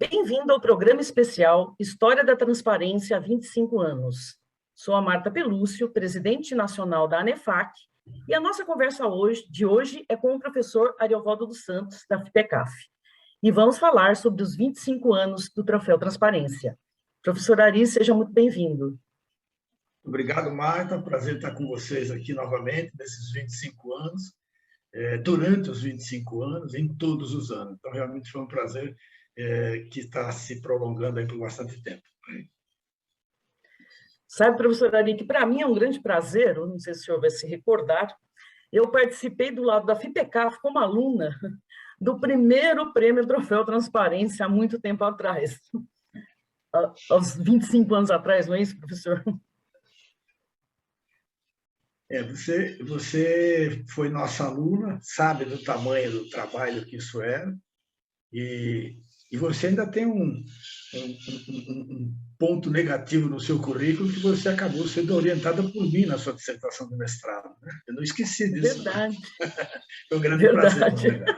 Bem-vindo ao programa especial História da Transparência há 25 anos. Sou a Marta Pelúcio, presidente nacional da ANEFAC, e a nossa conversa de hoje é com o professor Ariovaldo dos Santos, da FIPECAF. E vamos falar sobre os 25 anos do Troféu Transparência. Professor Ari, seja muito bem-vindo. Obrigado, Marta. Prazer estar com vocês aqui novamente, nesses 25 anos, durante os 25 anos, em todos os anos. Então, realmente foi um prazer que está se prolongando aí por bastante tempo. Sabe, professor Ari, que para mim é um grande prazer, eu não sei se o senhor vai se recordar, eu participei do lado da FIPECAF como aluna do primeiro prêmio Troféu Transparência há muito tempo atrás. Aos 25 anos atrás, não é isso, professor? Você foi nossa aluna, sabe do tamanho do trabalho que isso era, e você ainda tem um ponto negativo no seu currículo, que você acabou sendo orientada por mim na sua dissertação de mestrado. Né? Eu não esqueci disso. Verdade. Foi um grande prazer, na verdade.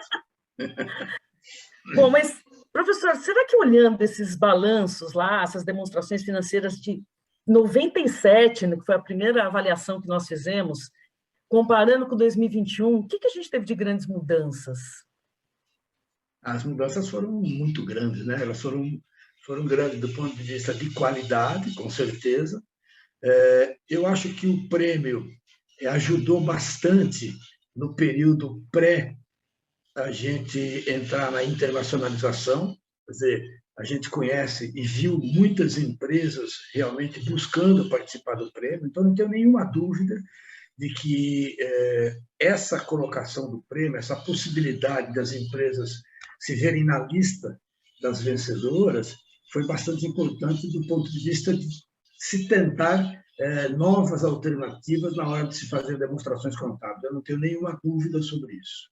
Bom, mas, professor, será que olhando esses balanços lá, essas demonstrações financeiras de 97, que foi a primeira avaliação que nós fizemos, comparando com 2021, o que a gente teve de grandes mudanças? As mudanças foram muito grandes, né? Elas foram grandes do ponto de vista de qualidade, com certeza. Eu acho que o prêmio ajudou bastante no período pré a gente entrar na internacionalização, quer dizer, a gente conhece e viu muitas empresas realmente buscando participar do prêmio, então não tenho nenhuma dúvida de que essa colocação do prêmio, essa possibilidade das empresas se verem na lista das vencedoras, foi bastante importante do ponto de vista de se tentar novas alternativas na hora de se fazer demonstrações contábeis. Eu não tenho nenhuma dúvida sobre isso.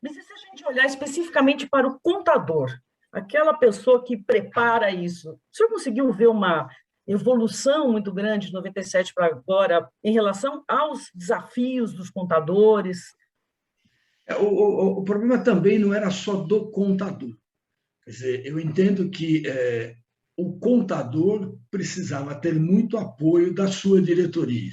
Mas e se a gente olhar especificamente para o contador, aquela pessoa que prepara isso, o senhor conseguiu ver uma evolução muito grande de 97 para agora em relação aos desafios dos contadores? O problema também não era só do contador. Quer dizer, eu entendo que o contador precisava ter muito apoio da sua diretoria.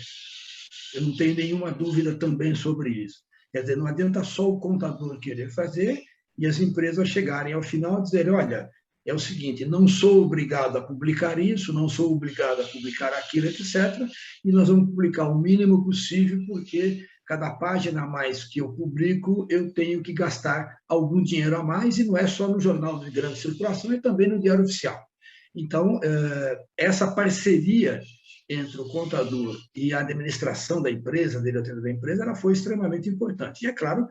Eu não tenho nenhuma dúvida também sobre isso. Quer dizer, não adianta só o contador querer fazer e as empresas chegarem ao final e dizerem, olha, é o seguinte, não sou obrigado a publicar isso, não sou obrigado a publicar aquilo, etc., e nós vamos publicar o mínimo possível, porque cada página a mais que eu publico, eu tenho que gastar algum dinheiro a mais, e não é só no jornal de grande circulação, é também no Diário Oficial. Então, essa parceria entre o contador e a administração da empresa, a diretoria da empresa, ela foi extremamente importante. E, é claro,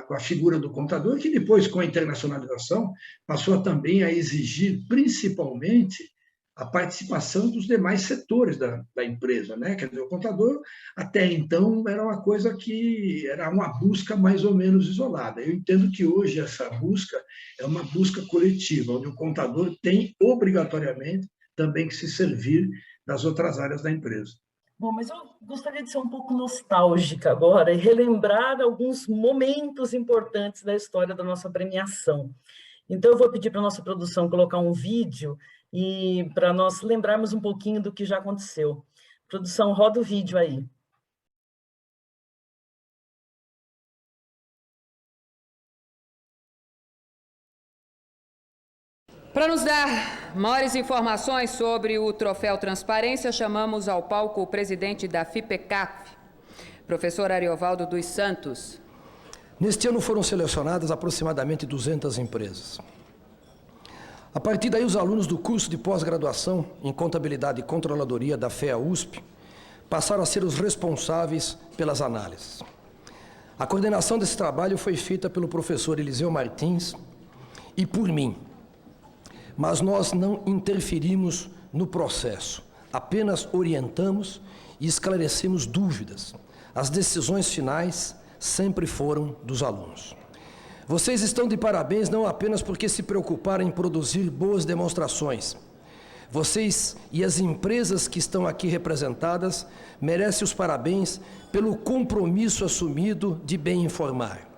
com a figura do contador, que depois, com a internacionalização, passou também a exigir, principalmente, a participação dos demais setores da empresa, né? Quer dizer, o contador, até então, era uma coisa que era uma busca mais ou menos isolada. Eu entendo que hoje essa busca é uma busca coletiva, onde o contador tem, obrigatoriamente, também que se servir das outras áreas da empresa. Bom, mas eu gostaria de ser um pouco nostálgica agora e relembrar alguns momentos importantes da história da nossa premiação. Então, eu vou pedir para a nossa produção colocar um vídeo e para nós lembrarmos um pouquinho do que já aconteceu. Produção, roda o vídeo aí. Para nos dar maiores informações sobre o Troféu Transparência, chamamos ao palco o presidente da FIPECAF, professor Ariovaldo dos Santos. Neste ano foram selecionadas aproximadamente 200 empresas. A partir daí, os alunos do curso de pós-graduação em Contabilidade e Controladoria da FEA-USP passaram a ser os responsáveis pelas análises. A coordenação desse trabalho foi feita pelo professor Eliseu Martins e por mim. Mas nós não interferimos no processo, apenas orientamos e esclarecemos dúvidas. As decisões finais sempre foram dos alunos. Vocês estão de parabéns não apenas porque se preocuparam em produzir boas demonstrações. Vocês e as empresas que estão aqui representadas merecem os parabéns pelo compromisso assumido de bem informar.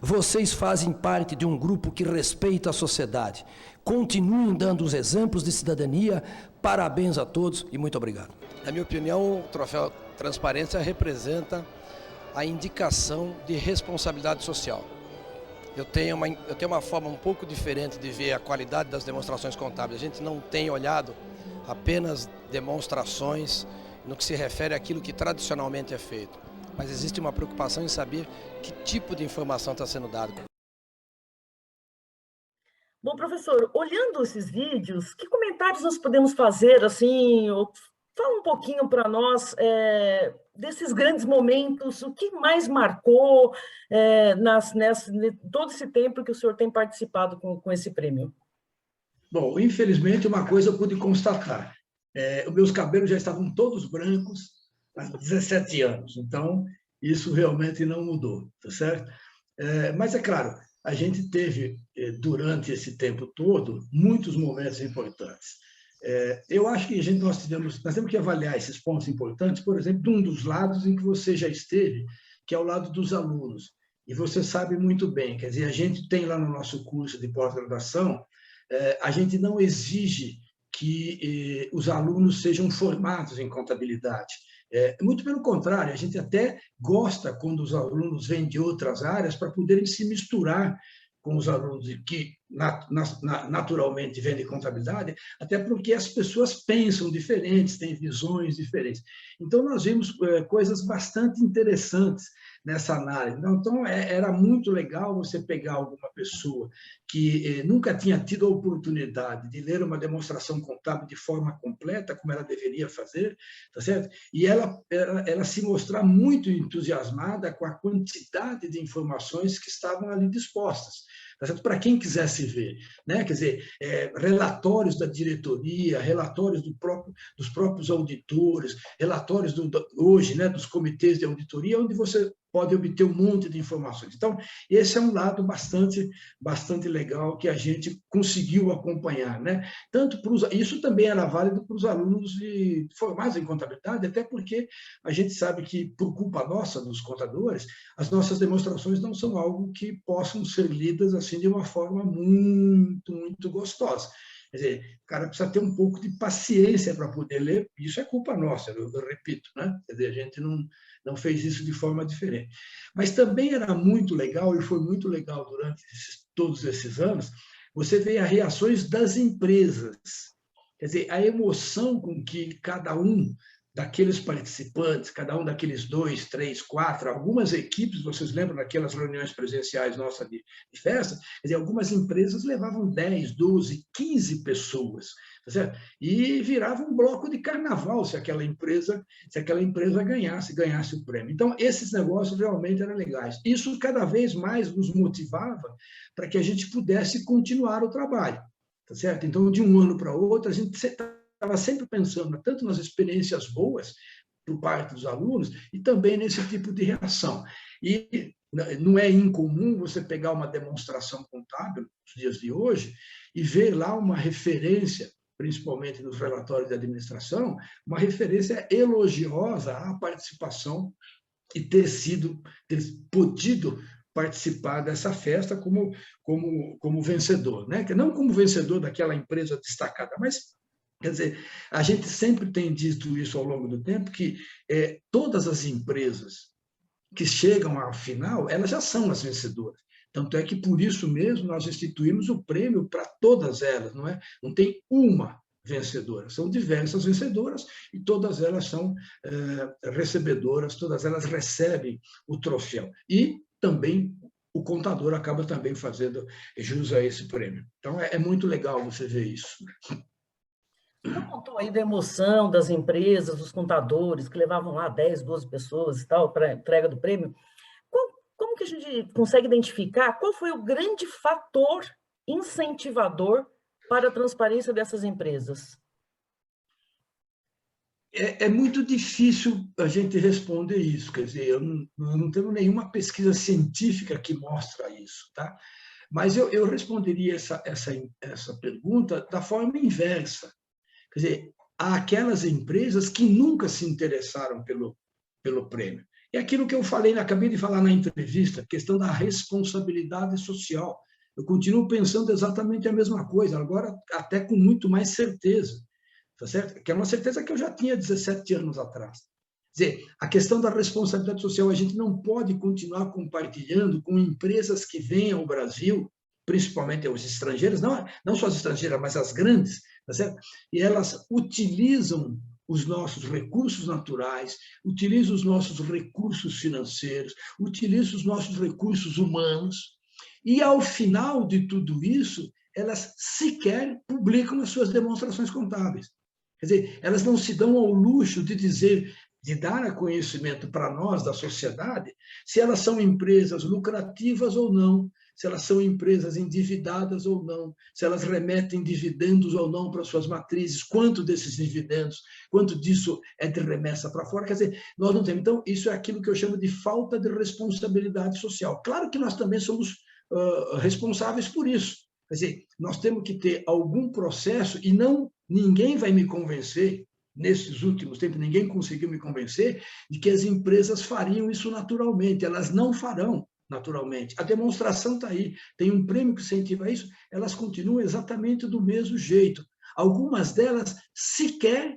Vocês fazem parte de um grupo que respeita a sociedade. Continuem dando os exemplos de cidadania. Parabéns a todos e muito obrigado. Na minha opinião, o troféu Transparência representa a indicação de responsabilidade social. Eu tenho uma forma um pouco diferente de ver a qualidade das demonstrações contábeis. A gente não tem olhado apenas demonstrações no que se refere àquilo que tradicionalmente é feito, mas existe uma preocupação em saber que tipo de informação está sendo dada. Bom, professor, olhando esses vídeos, que comentários nós podemos fazer, assim, fala um pouquinho para nós desses grandes momentos, o que mais marcou todo esse tempo que o senhor tem participado com esse prêmio? Bom, infelizmente, uma coisa eu pude constatar. Os meus cabelos já estavam todos brancos há 17 anos, então isso realmente não mudou, tá certo? Mas é claro, a gente teve, durante esse tempo todo, muitos momentos importantes. Eu acho que nós temos que avaliar esses pontos importantes, por exemplo, de um dos lados em que você já esteve, que é o lado dos alunos. E você sabe muito bem, quer dizer, a gente tem lá no nosso curso de pós-graduação, a gente não exige que os alunos sejam formados em contabilidade. Muito pelo contrário, a gente até gosta quando os alunos vêm de outras áreas para poderem se misturar com os alunos que naturalmente vêm de contabilidade, até porque as pessoas pensam diferentes, têm visões diferentes. Então, nós vimos coisas bastante interessantes nessa análise. Então, era muito legal você pegar alguma pessoa que nunca tinha tido a oportunidade de ler uma demonstração contábil de forma completa, como ela deveria fazer, tá certo? E ela se mostrar muito entusiasmada com a quantidade de informações que estavam ali dispostas, tá certo? Para quem quisesse ver, né? Quer dizer, relatórios da diretoria, relatórios dos próprios auditores, relatórios hoje, né, dos comitês de auditoria, onde você pode obter um monte de informações. Então, esse é um lado bastante legal que a gente conseguiu acompanhar, né? Isso também era válido para os alunos formados em contabilidade, até porque a gente sabe que, por culpa nossa, dos contadores, as nossas demonstrações não são algo que possam ser lidas assim de uma forma muito, muito gostosa. Quer dizer, o cara precisa ter um pouco de paciência para poder ler, isso é culpa nossa, eu repito, né? Quer dizer, a gente não fez isso de forma diferente. Mas também era muito legal, e foi muito legal durante todos esses anos, você vê as reações das empresas. Quer dizer, a emoção com que cada um daqueles participantes, cada um daqueles 2, 3, 4, algumas equipes, vocês lembram daquelas reuniões presenciais nossas de festa? Quer dizer, algumas empresas levavam 10, 12, 15 pessoas, tá certo? E virava um bloco de carnaval se aquela empresa ganhasse o prêmio. Então, esses negócios realmente eram legais. Isso cada vez mais nos motivava para que a gente pudesse continuar o trabalho, tá certo? Então, de um ano para outro, a gente estava sempre pensando tanto nas experiências boas por parte dos alunos e também nesse tipo de reação. E não é incomum você pegar uma demonstração contábil nos dias de hoje e ver lá uma referência, principalmente nos relatórios de administração, uma referência elogiosa à participação e ter podido participar dessa festa como vencedor, né? Não como vencedor daquela empresa destacada, mas quer dizer, a gente sempre tem dito isso ao longo do tempo, que todas as empresas que chegam ao final, elas já são as vencedoras. Tanto é que, por isso mesmo, nós instituímos o prêmio para todas elas, não é? Não tem uma vencedora, são diversas vencedoras e todas elas são recebedoras, todas elas recebem o troféu. E também o contador acaba também fazendo jus a esse prêmio. Então, é muito legal você ver isso. Você contou aí da emoção das empresas, dos contadores, que levavam lá 10, 12 pessoas e tal, para a entrega do prêmio. Como que a gente consegue identificar qual foi o grande fator incentivador para a transparência dessas empresas? É muito difícil a gente responder isso, quer dizer, eu não tenho nenhuma pesquisa científica que mostra isso, tá? Mas eu responderia essa pergunta da forma inversa. Quer dizer, há aquelas empresas que nunca se interessaram pelo prêmio. É aquilo que eu falei, acabei de falar na entrevista, a questão da responsabilidade social. Eu continuo pensando exatamente a mesma coisa, agora até com muito mais certeza, tá certo? Que é uma certeza que eu já tinha 17 anos atrás. Quer dizer, a questão da responsabilidade social, a gente não pode continuar compartilhando com empresas que vêm ao Brasil, principalmente os estrangeiros, não só as estrangeiras, mas as grandes, tá certo? E elas utilizam os nossos recursos naturais, utiliza os nossos recursos financeiros, utiliza os nossos recursos humanos, e, ao final de tudo isso, elas sequer publicam as suas demonstrações contábeis. Quer dizer, elas não se dão ao luxo de dizer, de dar a conhecimento para nós, da sociedade, se elas são empresas lucrativas ou não, se elas são empresas endividadas ou não, se elas remetem dividendos ou não para suas matrizes, quanto desses dividendos, quanto disso é de remessa para fora. Quer dizer, nós não temos. Então, isso é aquilo que eu chamo de falta de responsabilidade social. Claro que nós também somos responsáveis por isso. Quer dizer, nós temos que ter algum processo, e ninguém vai me convencer, nesses últimos tempos, ninguém conseguiu me convencer de que as empresas fariam isso naturalmente. Elas não farão naturalmente. A demonstração está aí, tem um prêmio que incentiva isso, elas continuam exatamente do mesmo jeito. Algumas delas sequer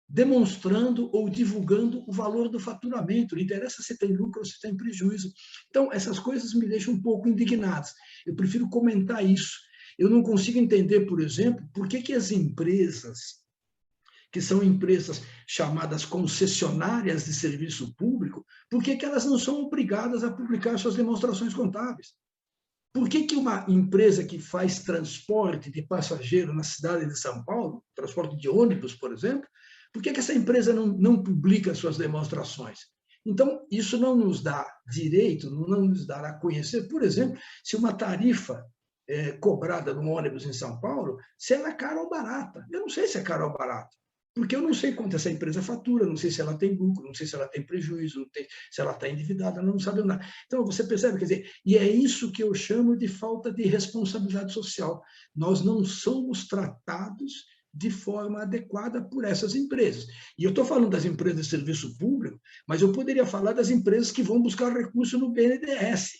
demonstrando ou divulgando o valor do faturamento. Não interessa se tem lucro ou se tem prejuízo. Então, essas coisas me deixam um pouco indignadas. Eu prefiro comentar isso. Eu não consigo entender, por exemplo, por que as empresas, que são empresas chamadas concessionárias de serviço público, por que elas não são obrigadas a publicar suas demonstrações contábeis? Por que uma empresa que faz transporte de passageiro na cidade de São Paulo, transporte de ônibus, por exemplo, por que essa empresa não publica suas demonstrações? Então, isso não nos dá direito, não nos dará a conhecer, por exemplo, se uma tarifa cobrada num ônibus em São Paulo, se ela é cara ou barata. Eu não sei se é cara ou barata, porque eu não sei quanto essa empresa fatura, não sei se ela tem lucro, não sei se ela tem prejuízo, não sei se ela está endividada, não sabe nada. Então, você percebe, quer dizer, e é isso que eu chamo de falta de responsabilidade social. Nós não somos tratados de forma adequada por essas empresas. E eu estou falando das empresas de serviço público, mas eu poderia falar das empresas que vão buscar recurso no BNDES,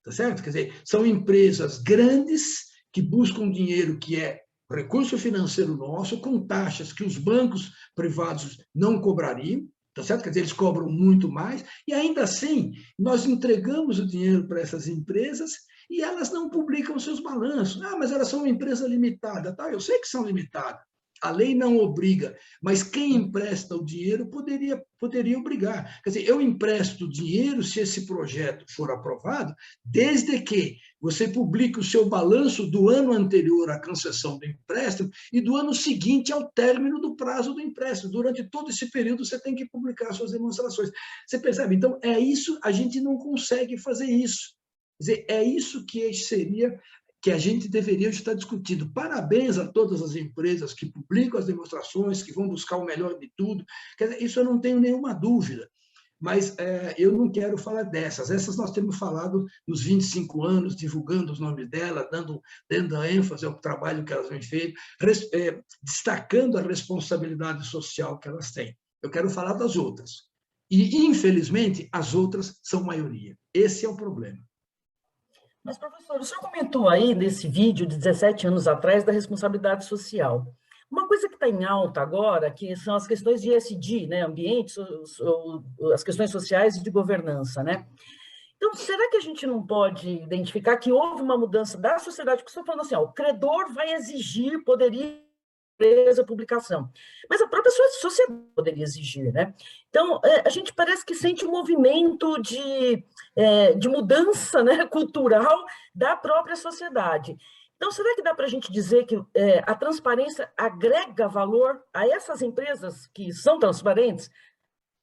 tá certo? Quer dizer, são empresas grandes que buscam dinheiro que é recurso financeiro nosso, com taxas que os bancos privados não cobrariam, tá certo? Quer dizer, eles cobram muito mais, e ainda assim, nós entregamos o dinheiro para essas empresas e elas não publicam seus balanços. Ah, mas elas são uma empresa limitada. Tá? Eu sei que são limitadas. A lei não obriga, mas quem empresta o dinheiro poderia obrigar. Quer dizer, eu empresto dinheiro se esse projeto for aprovado, desde que você publique o seu balanço do ano anterior à concessão do empréstimo e do ano seguinte ao término do prazo do empréstimo. Durante todo esse período, você tem que publicar suas demonstrações. Você percebe? Então, é isso, a gente não consegue fazer isso. Quer dizer, é isso que seria que a gente deveria estar discutindo. Parabéns a todas as empresas que publicam as demonstrações, que vão buscar o melhor de tudo. Quer dizer, isso eu não tenho nenhuma dúvida. Mas eu não quero falar dessas. Essas nós temos falado nos 25 anos, divulgando os nomes delas, dando ênfase ao trabalho que elas têm feito, destacando a responsabilidade social que elas têm. Eu quero falar das outras. E, infelizmente, as outras são maioria. Esse é o problema. Mas, professor, o senhor comentou aí nesse vídeo de 17 anos atrás da responsabilidade social. Uma coisa que está em alta agora, que são as questões de ESG, né, ambiente, as questões sociais e de governança, né? Então, será que a gente não pode identificar que houve uma mudança da sociedade? Porque você está falando assim, o credor vai exigir, poderia empresa, publicação. Mas a própria sociedade poderia exigir, né? Então, a gente parece que sente um movimento de mudança, né, cultural da própria sociedade. Então, será que dá para a gente dizer que a transparência agrega valor a essas empresas que são transparentes?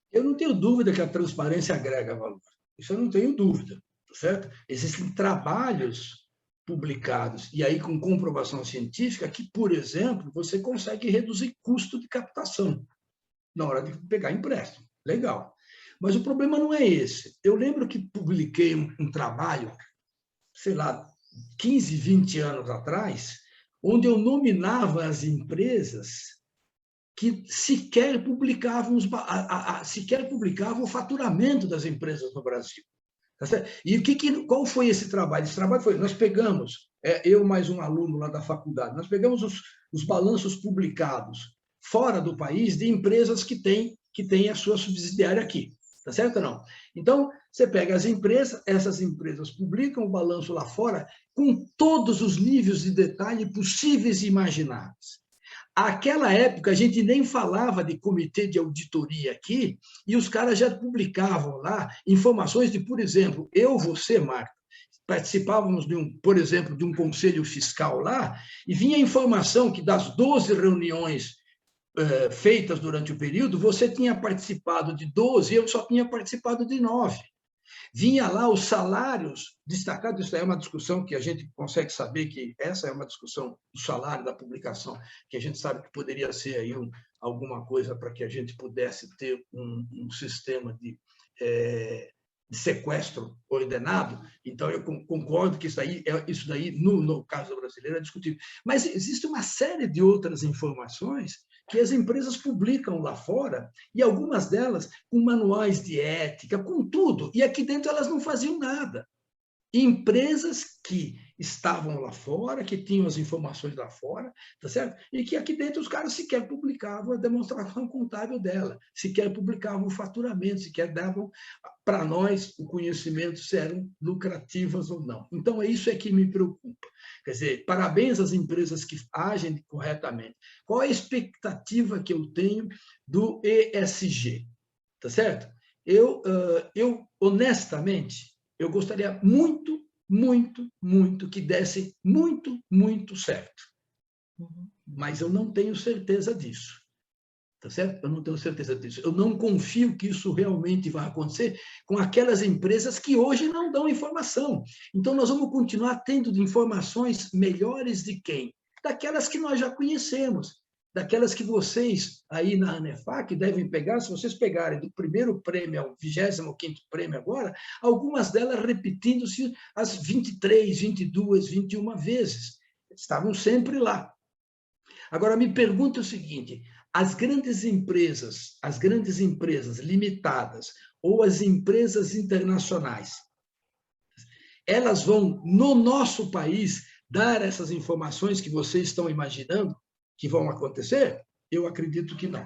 Eu não tenho dúvida que a transparência agrega valor. Isso eu não tenho dúvida, certo? Existem trabalhos publicados, e aí com comprovação científica, que, por exemplo, você consegue reduzir custo de captação na hora de pegar empréstimo. Legal. Mas o problema não é esse. Eu lembro que publiquei um trabalho, sei lá, 15, 20 anos atrás, onde eu nominava as empresas que sequer publicavam, sequer publicavam o faturamento das empresas no Brasil. Tá certo? E qual foi esse trabalho? Esse trabalho foi, nós pegamos, eu mais um aluno lá da faculdade, nós pegamos os balanços publicados fora do país de empresas que têm a sua subsidiária aqui. Tá certo ou não? Então, você pega as empresas, essas empresas publicam o balanço lá fora com todos os níveis de detalhe possíveis e imagináveis. Àquela época, a gente nem falava de comitê de auditoria aqui, e os caras já publicavam lá informações de, por exemplo, você, Marta, participávamos, por exemplo, de um conselho fiscal lá, e vinha a informação que das 12 reuniões feitas durante o período, você tinha participado de 12 e eu só tinha participado de 9. Vinha lá os salários destacados, isso é uma discussão que a gente consegue saber que essa é uma discussão do salário da publicação, que a gente sabe que poderia ser aí alguma coisa para que a gente pudesse ter um sistema de sequestro ordenado. Então, eu concordo que isso daí no caso brasileiro, é discutível. Mas existe uma série de outras informações que as empresas publicam lá fora, e algumas delas com manuais de ética, com tudo, e aqui dentro elas não faziam nada. Empresas que estavam lá fora, que tinham as informações lá fora, tá certo? E que aqui dentro os caras sequer publicavam a demonstração contábil dela, sequer publicavam o faturamento, sequer davam para nós o conhecimento se eram lucrativas ou não. Então, isso é que me preocupa. Quer dizer, parabéns às empresas que agem corretamente. Qual é a expectativa que eu tenho do ESG? Tá certo? Eu honestamente, eu gostaria muito, muito, muito que desse muito, muito certo. Mas eu não tenho certeza disso. Tá certo? Eu não tenho certeza disso. Eu não confio que isso realmente vai acontecer com aquelas empresas que hoje não dão informação. Então, nós vamos continuar tendo de informações melhores de quem? Daquelas que nós já conhecemos, daquelas que vocês aí na ANEFAC devem pegar, se vocês pegarem do primeiro prêmio ao 25º prêmio agora, algumas delas repetindo-se as 23, 22, 21 vezes. Estavam sempre lá. Agora, me pergunta o seguinte, as grandes empresas limitadas ou as empresas internacionais, elas vão, no nosso país, dar essas informações que vocês estão imaginando que vão acontecer? Eu acredito que não.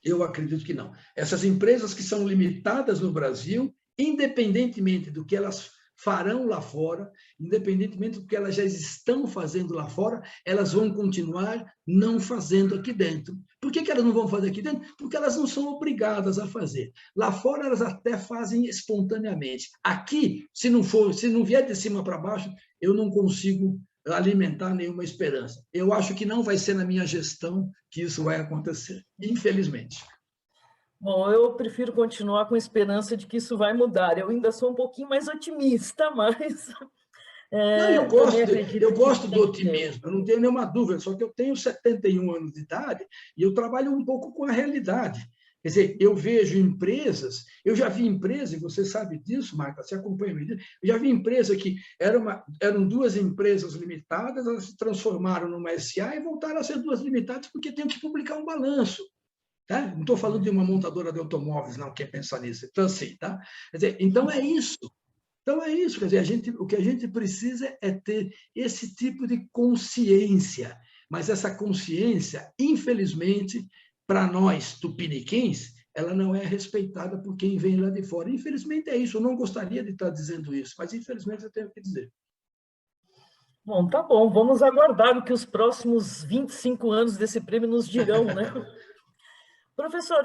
Eu acredito que não. Essas empresas que são limitadas no Brasil, independentemente do que elas farão lá fora, independentemente do que elas já estão fazendo lá fora, elas vão continuar não fazendo aqui dentro. Por que elas não vão fazer aqui dentro? Porque elas não são obrigadas a fazer. Lá fora elas até fazem espontaneamente. Aqui, se não vier de cima para baixo, eu não consigo alimentar nenhuma esperança. Eu acho que não vai ser na minha gestão que isso vai acontecer, infelizmente. Bom, eu prefiro continuar com esperança de que isso vai mudar. Eu ainda sou um pouquinho mais otimista, mas... Não, eu gosto do otimismo, eu não tenho nenhuma dúvida, só que eu tenho 71 anos de idade e eu trabalho um pouco com a realidade. Quer dizer, eu vejo empresas, eu já vi empresa, e você sabe disso, Marta, você acompanha, eu já vi empresa que eram duas empresas limitadas, elas se transformaram numa SA e voltaram a ser duas limitadas porque tem que publicar um balanço. Tá? Não estou falando de uma montadora de automóveis, não, quem pensa nisso. Então, assim, tá? Quer dizer, então é isso. Então, é isso. Quer dizer, o que a gente precisa é ter esse tipo de consciência. Mas essa consciência, infelizmente, para nós tupiniquins, ela não é respeitada por quem vem lá de fora. Infelizmente, é isso. Eu não gostaria de estar dizendo isso, mas, infelizmente, eu tenho que dizer. Bom, tá bom. Vamos aguardar o que os próximos 25 anos desse prêmio nos dirão, né? Professor,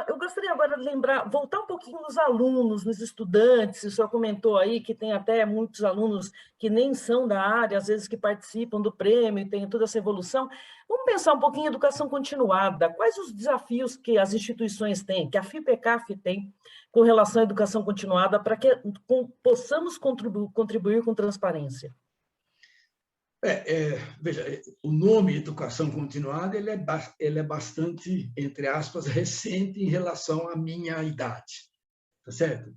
eu gostaria agora de voltar um pouquinho nos alunos, nos estudantes. O senhor comentou aí que tem até muitos alunos que nem são da área, às vezes que participam do prêmio e tem toda essa evolução. Vamos pensar um pouquinho em educação continuada. Quais os desafios que as instituições têm, que a FIPECAF tem, com relação à educação continuada, para que possamos contribuir com transparência? Veja, o nome educação continuada ele é bastante, entre aspas, recente em relação à minha idade, tá certo?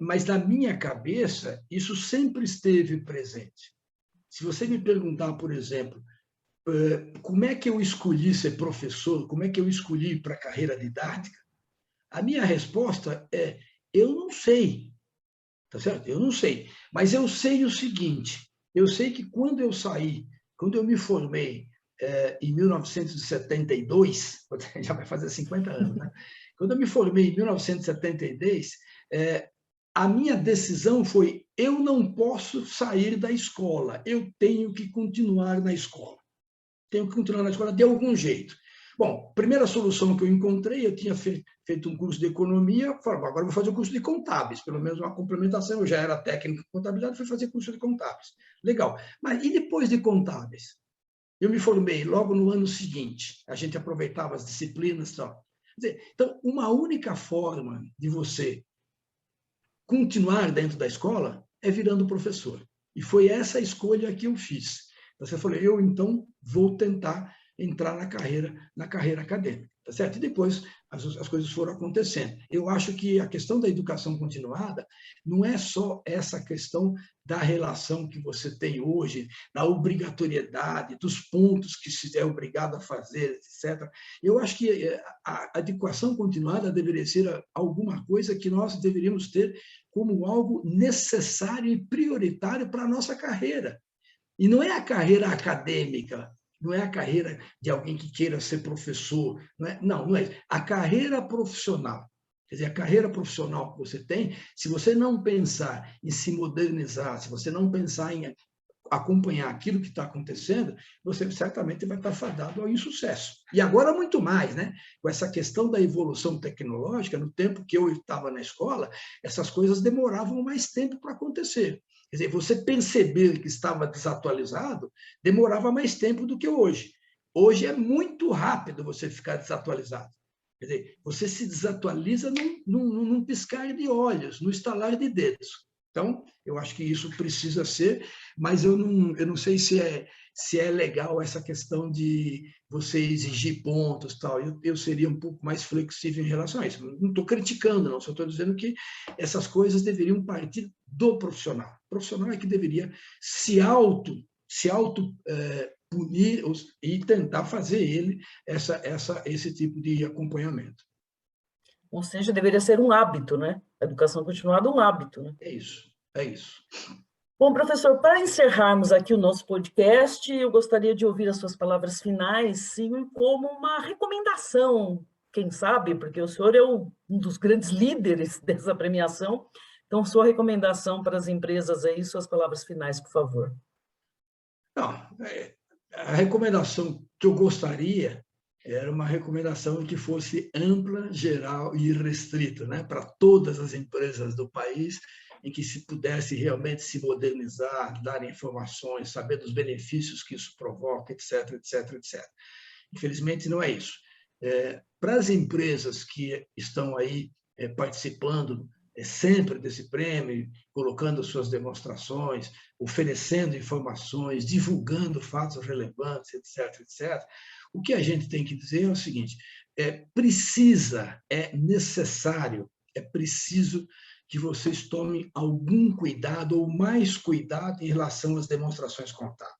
Mas na minha cabeça isso sempre esteve presente. Se você me perguntar, por exemplo, como é que eu escolhi ser professor? Como é que eu escolhi para a carreira didática? A minha resposta é: eu não sei, tá certo? Eu não sei. Mas eu sei o seguinte: eu sei que quando eu me formei em 1972, já vai fazer 50 anos, né? Quando eu me formei em 1972, a minha decisão foi: eu não posso sair da escola, eu tenho que continuar na escola. Tenho que continuar na escola de algum jeito. Bom, primeira solução que eu encontrei, eu tinha feito um curso de economia, falei, agora vou fazer um curso de contábeis, pelo menos uma complementação, eu já era técnico em contabilidade, fui fazer curso de contábeis. Legal. Mas e depois de contábeis? Eu me formei logo no ano seguinte, a gente aproveitava as disciplinas e tal. Então, uma única forma de você continuar dentro da escola é virando professor. E foi essa a escolha que eu fiz. Você falou, eu então vou tentar entrar na carreira acadêmica, tá certo? E depois as coisas foram acontecendo. Eu acho que a questão da educação continuada não é só essa questão da relação que você tem hoje, da obrigatoriedade, dos pontos que se é obrigado a fazer, etc. Eu acho que a educação continuada deveria ser alguma coisa que nós deveríamos ter como algo necessário e prioritário para a nossa carreira. E não é a carreira acadêmica, não é a carreira de alguém que queira ser professor, não é. A carreira profissional. Quer dizer, a carreira profissional que você tem, se você não pensar em se modernizar, se você não pensar em acompanhar aquilo que está acontecendo, você certamente vai estar fadado ao insucesso. E agora muito mais, né? Com essa questão da evolução tecnológica, no tempo que eu estava na escola, essas coisas demoravam mais tempo para acontecer. Quer dizer, você perceber que estava desatualizado demorava mais tempo do que hoje. Hoje é muito rápido você ficar desatualizado. Quer dizer, você se desatualiza num piscar de olhos, no estalar de dedos. Então, eu acho que isso precisa ser, mas eu não sei se é legal essa questão de você exigir pontos, tal. Eu seria um pouco mais flexível em relação a isso. Não estou criticando, não, só estou dizendo que essas coisas deveriam partir do profissional. O profissional é que deveria se auto punir e tentar fazer ele esse tipo de acompanhamento. Ou seja, deveria ser um hábito, né? A educação continuada é um hábito, né? É isso, é isso. Bom, professor, para encerrarmos aqui o nosso podcast, eu gostaria de ouvir as suas palavras finais e como uma recomendação, quem sabe, porque o senhor é um dos grandes líderes dessa premiação. Então, sua recomendação para as empresas aí, suas palavras finais, por favor. Não, a recomendação que eu gostaria era uma recomendação que fosse ampla, geral e irrestrita, né, para todas as empresas do país, em que se pudesse realmente se modernizar, dar informações, saber dos benefícios que isso provoca, etc, etc, etc. Infelizmente, não é isso. Para as empresas que estão aí participando sempre desse prêmio, colocando suas demonstrações, oferecendo informações, divulgando fatos relevantes, etc, etc. O que a gente tem que dizer é o seguinte: é necessário, é preciso que vocês tomem algum cuidado ou mais cuidado em relação às demonstrações contábeis.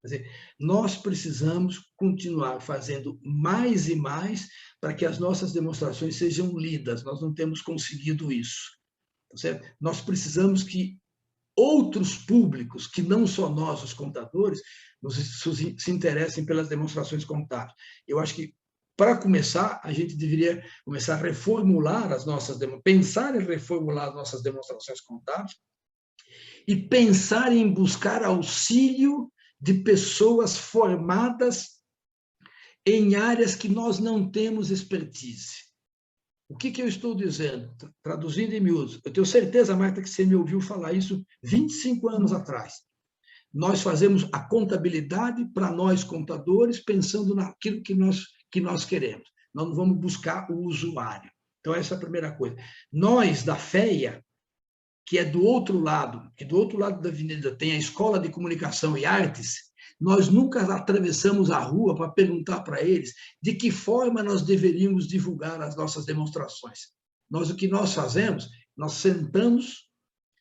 Quer dizer, nós precisamos continuar fazendo mais e mais para que as nossas demonstrações sejam lidas. Nós não temos conseguido isso. Certo? Nós precisamos que outros públicos, que não só nós, os contadores, se interessem pelas demonstrações contábeis. Eu acho que, para começar, a gente deveria começar a reformular pensar em reformular as nossas demonstrações contábeis e pensar em buscar auxílio de pessoas formadas em áreas que nós não temos expertise. O que eu estou dizendo? Traduzindo em miúdos, eu tenho certeza, Marta, que você me ouviu falar isso 25 anos atrás. Nós fazemos a contabilidade para nós, contadores, pensando naquilo que nós queremos. Nós não vamos buscar o usuário. Então, essa é a primeira coisa. Nós, da FEA, que é do outro lado, que do outro lado da avenida tem a Escola de Comunicação e Artes, nós nunca atravessamos a rua para perguntar para eles de que forma nós deveríamos divulgar as nossas demonstrações. O que nós fazemos, nós sentamos,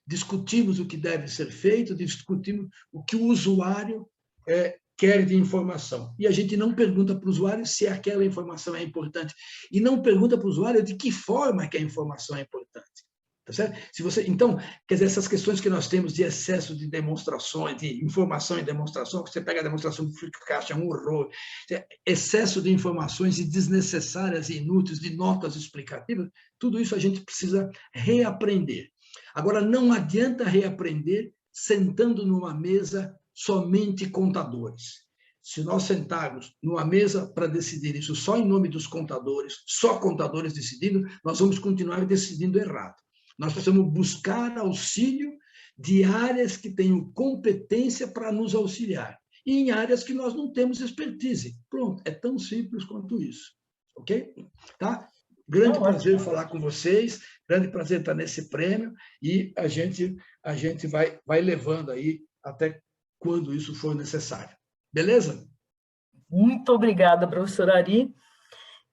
discutimos o que deve ser feito, discutimos o que o usuário quer de informação. E a gente não pergunta para o usuário se aquela informação é importante. E não pergunta para o usuário de que forma que a informação é importante. Tá certo? Então, quer dizer, essas questões que nós temos de excesso de demonstrações, de informação em demonstração, que você pega a demonstração do Flipkart, é um horror, excesso de informações e desnecessárias e inúteis, de notas explicativas, tudo isso a gente precisa reaprender. Agora, não adianta reaprender sentando numa mesa somente contadores. Se nós sentarmos numa mesa para decidir isso só em nome dos contadores, só contadores decidindo, nós vamos continuar decidindo errado. Nós precisamos buscar auxílio de áreas que tenham competência para nos auxiliar e em áreas que nós não temos expertise. Pronto, é tão simples quanto isso. Ok? Tá? Grande prazer falar com vocês, grande prazer estar nesse prêmio e a gente vai levando aí até quando isso for necessário. Beleza? Muito obrigada, professor Ari.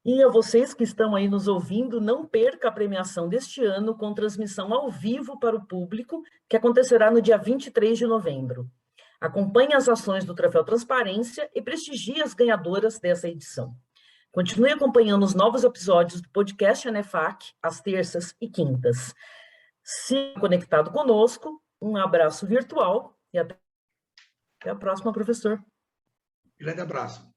E a vocês que estão aí nos ouvindo, não perca a premiação deste ano com transmissão ao vivo para o público, que acontecerá no dia 23 de novembro. Acompanhe as ações do Troféu Transparência e prestigie as ganhadoras dessa edição. Continue acompanhando os novos episódios do podcast ANEFAC, às terças e quintas. Se conectado conosco, um abraço virtual e até a próxima, professor. Grande abraço.